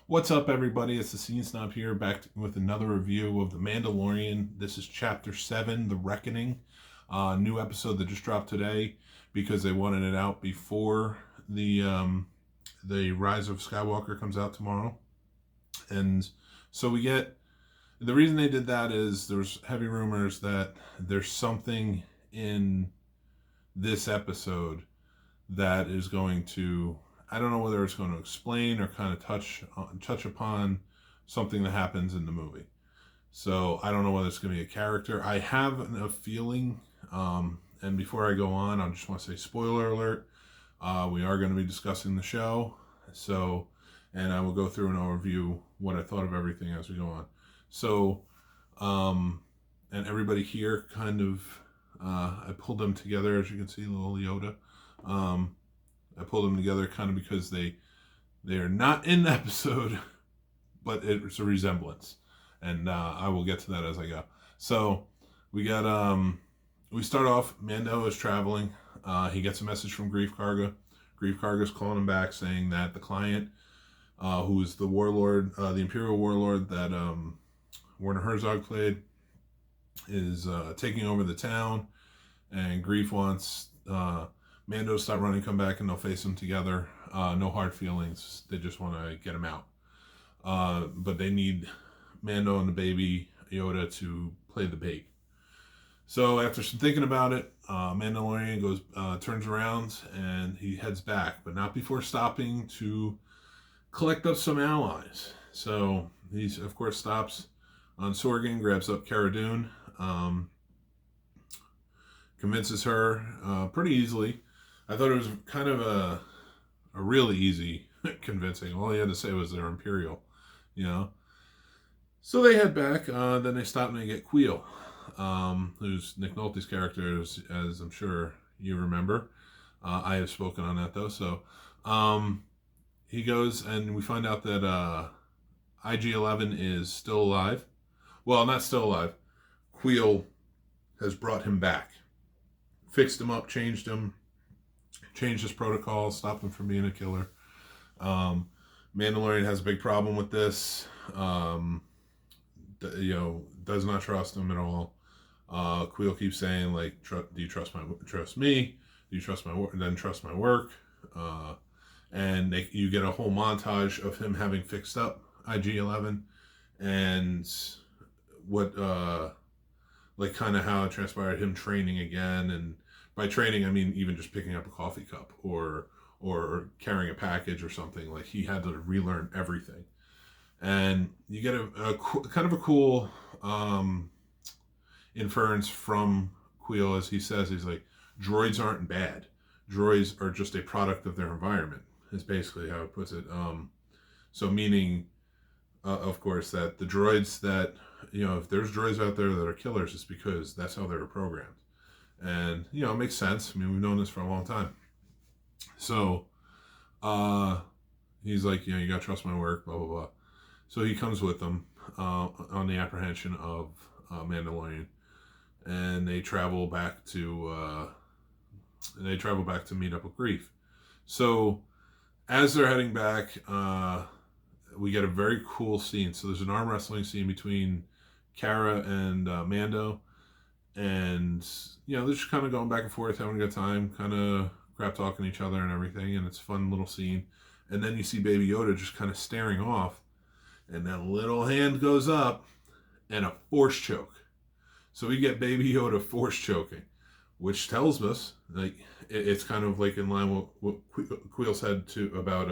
What's up, everybody? It's the Snob here, back with another review of The Mandalorian. This is Chapter 7, The Reckoning. New episode that just dropped today because they wanted it out before the Rise of Skywalker comes out tomorrow. And so we get... The reason they did that is there's heavy rumors that there's something in this episode that is going to... I don't know whether it's going to explain or kind of touch upon something that happens in the movie. So I don't know whether it's going to be a character. I have a feeling, and before I go on, I just want to say spoiler alert. We are going to be discussing the show. So, and I will go through and overview what I thought of everything as we go on. So, and everybody here kind of, I pulled them together, as you can see, little Yoda. I pulled them together kind of because they are not in the episode, but it's a resemblance, and I will get to that as I go. So we start off. Mando is traveling. He gets a message from Grief Karga. Grief Karga is calling him back, saying that the client, who is the warlord, the Imperial warlord that Werner Herzog played, is taking over the town, and Grief wants Mando stop running, come back, and they'll face him together. No hard feelings. They just want to get him out. But they need Mando and the baby Yoda to play the bait. So after some thinking about it, Mandalorian turns around and he heads back, but not before stopping to collect up some allies. So he, of course, stops on Sorgan, grabs up Cara Dune, convinces her pretty easily. I thought it was kind of a really easy convincing. All he had to say was they're Imperial, you know. So they head back. Then they stop and they get Queel, who's Nick Nolte's character, as I'm sure you remember. I have spoken on that, though. So he goes, and we find out that IG-11 is still alive. Well, not still alive. Queel has brought him back. Fixed him up, changed his protocol, stopped him from being a killer. Mandalorian has a big problem with this. Does not trust him at all. Queel keeps saying, like, do you trust me? Do you trust my work? Then trust my work. And you get a whole montage of him having fixed up IG-11 and what, like, kind of how it transpired, him training again. And by training, I mean even just picking up a coffee cup or carrying a package or something. Like, he had to relearn everything. And you get a kind of a cool inference from Queel, as he says. He's like, droids aren't bad. Droids are just a product of their environment, is basically how it puts it. So meaning, of course, that the droids that, if there's droids out there that are killers, it's because that's how they were programmed. And, it makes sense. I mean, we've known this for a long time. So, he's like, you gotta trust my work, blah, blah, blah. So he comes with them on the apprehension of Mandalorian. And they travel back to meet up with Grief. So, as they're heading back, we get a very cool scene. So there's an arm wrestling scene between Cara and Mando. And, they're just kind of going back and forth, having a good time, kind of crap talking each other and everything. And it's a fun little scene. And then you see Baby Yoda just kind of staring off. And that little hand goes up and a force choke. So we get Baby Yoda force choking, which tells us, like, it's kind of like in line with what Queel said about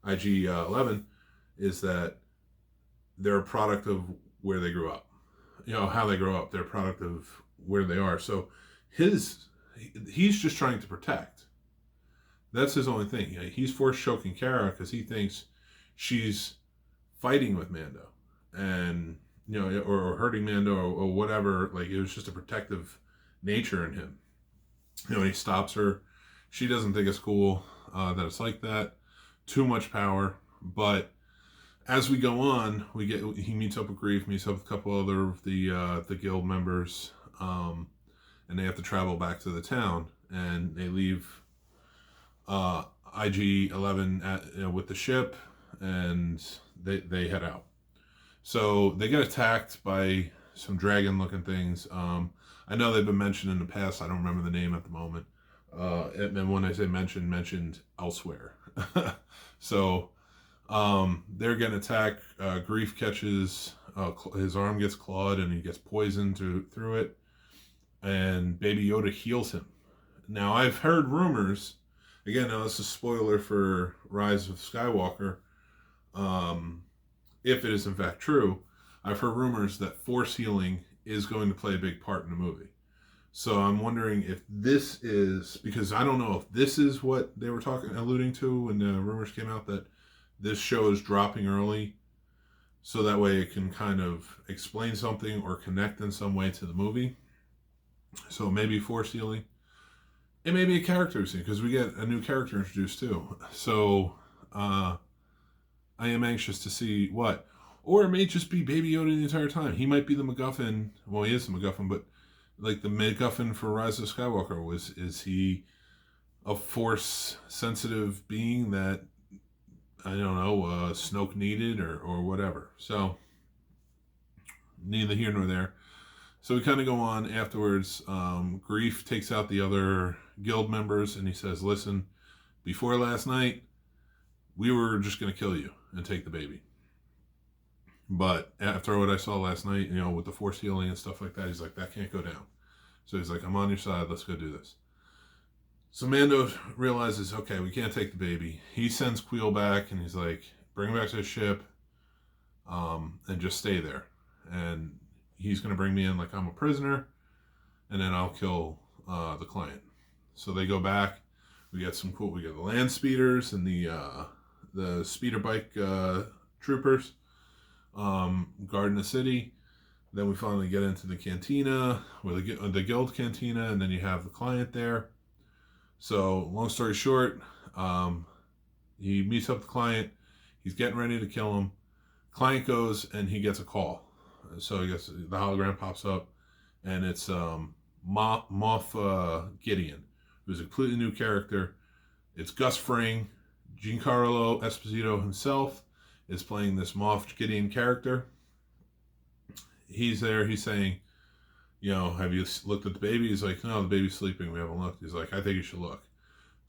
IG-11, is that they're a product of where they grew up. How they grow up. They're a product of where they are. So he's just trying to protect. That's his only thing. He's force choking Cara because he thinks she's fighting with Mando, and or hurting Mando or whatever. Like, it was just a protective nature in him. He stops her. She doesn't think it's cool that it's like that. Too much power. But as we go on, he meets up with Grief, meets up with a couple other of the guild members, and they have to travel back to the town, and they leave IG-11 with the ship, and they head out. So they get attacked by some dragon-looking things. I know they've been mentioned in the past. I don't remember the name at the moment. And when I say mentioned elsewhere. So they're getting attacked. Grief catches, his arm gets clawed and he gets poisoned through it. And Baby Yoda heals him. Now, I've heard rumors, again, now this is a spoiler for Rise of Skywalker, if it is in fact true, I've heard rumors that Force healing is going to play a big part in the movie. So I'm wondering if this is, because I don't know if this is what they were alluding to when the rumors came out, that this show is dropping early, so that way it can kind of explain something or connect in some way to the movie. So maybe Force healing. It may be a character scene, because we get a new character introduced too. So I am anxious to see what. Or it may just be Baby Yoda the entire time. He might be the MacGuffin. Well, he is the MacGuffin, but like the MacGuffin for Rise of Skywalker, is he a Force-sensitive being that, I don't know, Snoke needed or whatever. So, neither here nor there. So we kind of go on afterwards. Grief takes out the other guild members and he says, listen, before last night, we were just going to kill you and take the baby. But after what I saw last night, with the Force healing and stuff like that, he's like, that can't go down. So he's like, I'm on your side. Let's go do this. So Mando realizes, okay, we can't take the baby. He sends Queel back and he's like, bring him back to the ship and just stay there. And he's going to bring me in like I'm a prisoner, and then I'll kill the client. So they go back. We get the land speeders and the speeder bike troopers guarding the city. Then we finally get into the cantina, or the guild cantina, and then you have the client there. So long story short, he meets up with the client. He's getting ready to kill him. Client goes and he gets a call. So I guess the hologram pops up, and it's Moff Gideon, who's a completely new character. It's Gus Fring. Giancarlo Esposito himself is playing this Moff Gideon character. He's there. He's saying, have you looked at the baby? He's like, no, the baby's sleeping. We haven't looked. He's like, I think you should look.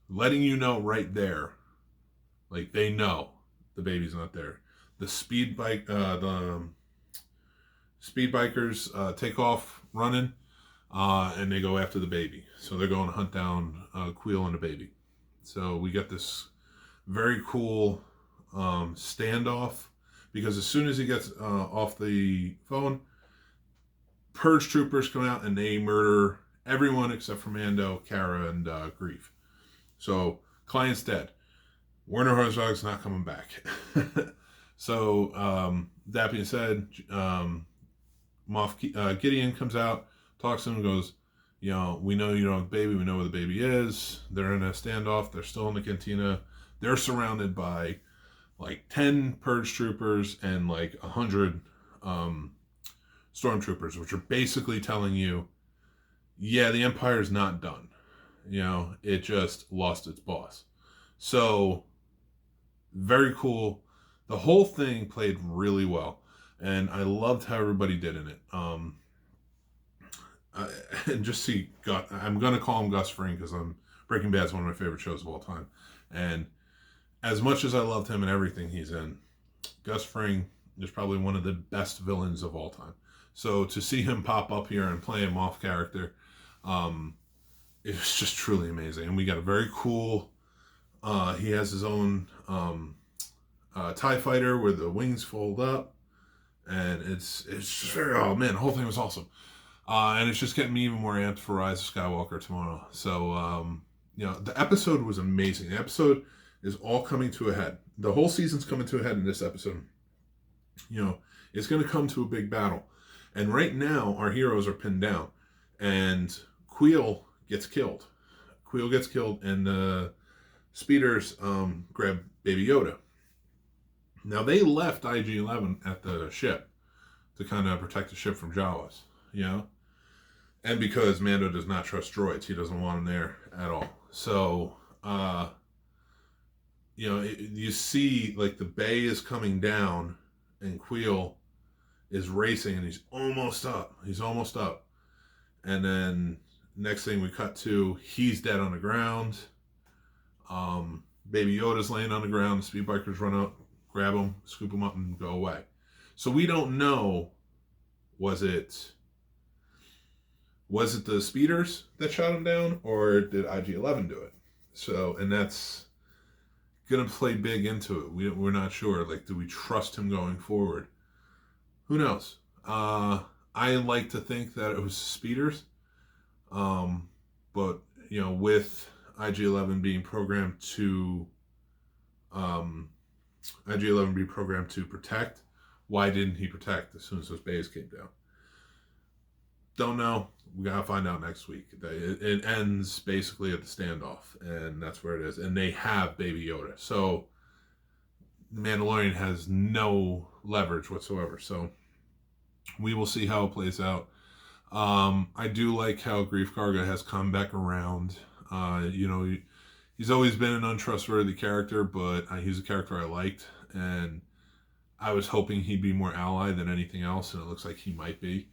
Letting you know right there, like they know the baby's not there. The speed bikers take off running, and they go after the baby. So they're going to hunt down Queel and the baby. So we get this very cool standoff, because as soon as he gets off the phone, Purge troopers come out and they murder everyone except for Mando, Cara, and Grief. So client's dead. Werner Herzog's not coming back. So that being said, Moff Gideon comes out, talks to him, and goes, we know you don't have the baby. We know where the baby is. They're in a standoff. They're still in the cantina. They're surrounded by like 10 Purge troopers and like 100 stormtroopers, which are basically telling you, yeah, the Empire's not done. It just lost its boss. So, very cool. The whole thing played really well, and I loved how everybody did in it. And just see, I'm going to call him Gus Fring, because Breaking Bad is one of my favorite shows of all time. And as much as I loved him and everything he's in, Gus Fring is probably one of the best villains of all time. So to see him pop up here and play him off character, it was just truly amazing. And we got a very cool, he has his own TIE fighter where the wings fold up. And it's just very, oh man, the whole thing was awesome. And it's just getting me even more amped for Rise of Skywalker tomorrow. So, the episode was amazing. The episode is all coming to a head. The whole season's coming to a head in this episode. It's going to come to a big battle. And right now, our heroes are pinned down. And Queel gets killed. And the speeders grab Baby Yoda. Now, they left IG-11 at the ship to kind of protect the ship from Jawas, And because Mando does not trust droids, he doesn't want them there at all. So, you see like the bay is coming down, and Queel is racing, and he's almost up. And then next thing we cut to, he's dead on the ground. Baby Yoda's laying on the ground. The speed bikers run up, grab him, scoop him up, and go away. So we don't know, was it the speeders that shot him down, or did IG-11 do it? So, and that's gonna play big into it. We're not sure. Like, do we trust him going forward? Who knows? I like to think that it was speeders, but with IG-11 being programmed to protect, why didn't he protect as soon as those bays came down? Don't know. We gotta find out next week. It ends basically at the standoff, and that's where it is. And they have Baby Yoda, so the Mandalorian has no leverage whatsoever. So we will see how it plays out. I do like how Grief Karga has come back around. He's always been an untrustworthy character, but he's a character I liked, and I was hoping he'd be more ally than anything else, and it looks like he might be,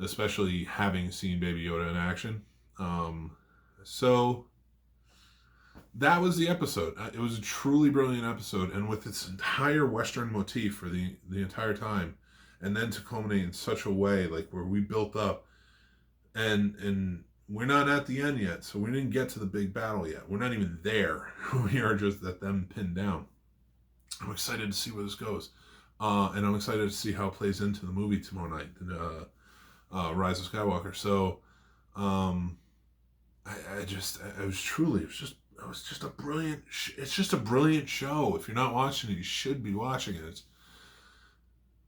especially having seen Baby Yoda in action. So that was the episode. It was a truly brilliant episode, and with its entire Western motif for the entire time, and then to culminate in such a way, like where we built up, and we're not at the end yet, so we didn't get to the big battle yet. We're not even there. We are just at them pinned down. I'm excited to see where this goes. And I'm excited to see how it plays into the movie tomorrow night, Rise of Skywalker. So, it was just a brilliant. It's just a brilliant show. If you're not watching it, you should be watching it.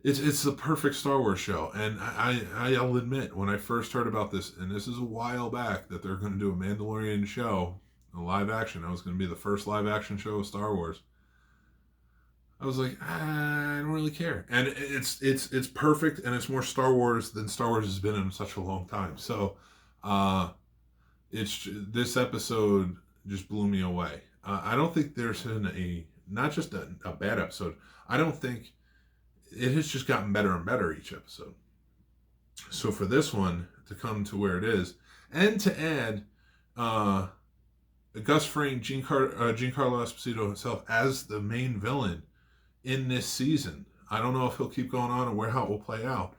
It's the perfect Star Wars show. And I'll admit, when I first heard about this, and this is a while back, that they're going to do a Mandalorian show, a live action. That was going to be the first live action show of Star Wars. I was like, I don't really care. And it's perfect, and it's more Star Wars than Star Wars has been in such a long time. So, this episode just blew me away. I don't think there's not just a bad episode. I don't think it has just gotten better and better each episode. So for this one to come to where it is, and to add Gus Fring, Giancarlo Esposito himself as the main villain in this season. I don't know if he'll keep going on or how it will play out.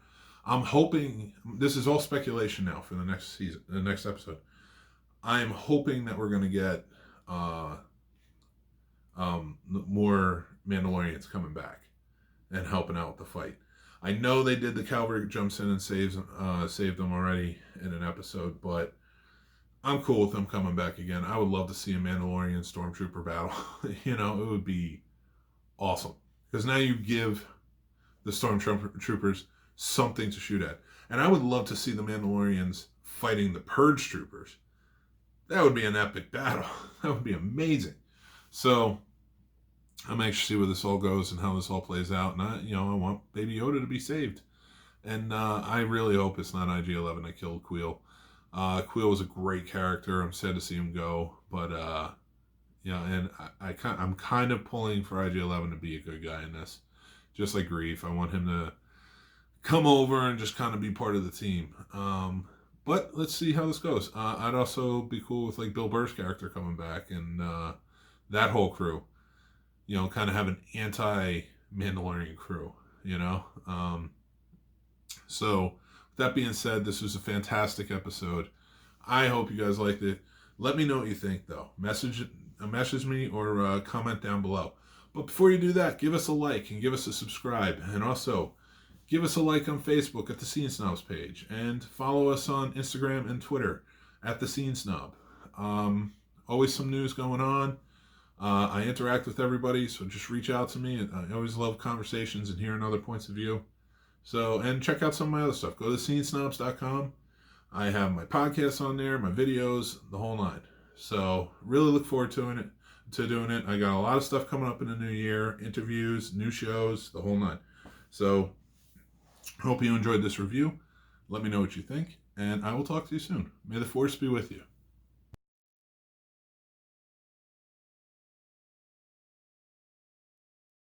I'm hoping, this is all speculation now for the next season, the next episode. I'm hoping that we're going to get more Mandalorians coming back and helping out with the fight. I know they did, the cavalry jumps in and saved them already in an episode, but I'm cool with them coming back again. I would love to see a Mandalorian Stormtrooper battle. It would be awesome. Because now you give the Stormtroopers something to shoot at. And I would love to see the Mandalorians fighting the Purge Troopers. That would be an epic battle. That would be amazing. So, I'm anxious to see where this all goes and how this all plays out. And I want Baby Yoda to be saved. And I really hope it's not IG-11 that killed Queel. Queel was a great character. I'm sad to see him go. But, and I'm kind of pulling for IG-11 to be a good guy in this. Just like Grief. I want him to come over and just kind of be part of the team. But let's see how this goes. I'd also be cool with like Bill Burr's character coming back and that whole crew. Kind of have an anti-Mandalorian crew, So, with that being said, this was a fantastic episode. I hope you guys liked it. Let me know what you think, though. Message me or comment down below. But before you do that, give us a like and give us a subscribe. And also, give us a like on Facebook at the Scene Snobs page. And follow us on Instagram and Twitter at the Scene Snob. Always some news going on. I interact with everybody, so just reach out to me. I always love conversations and hearing other points of view. So, and check out some of my other stuff. Go to scenesnobs.com. I have my podcasts on there, my videos, the whole nine. So, really look forward to doing it. I got a lot of stuff coming up in the new year, interviews, new shows, the whole nine. So, hope you enjoyed this review. Let me know what you think, and I will talk to you soon. May the Force be with you.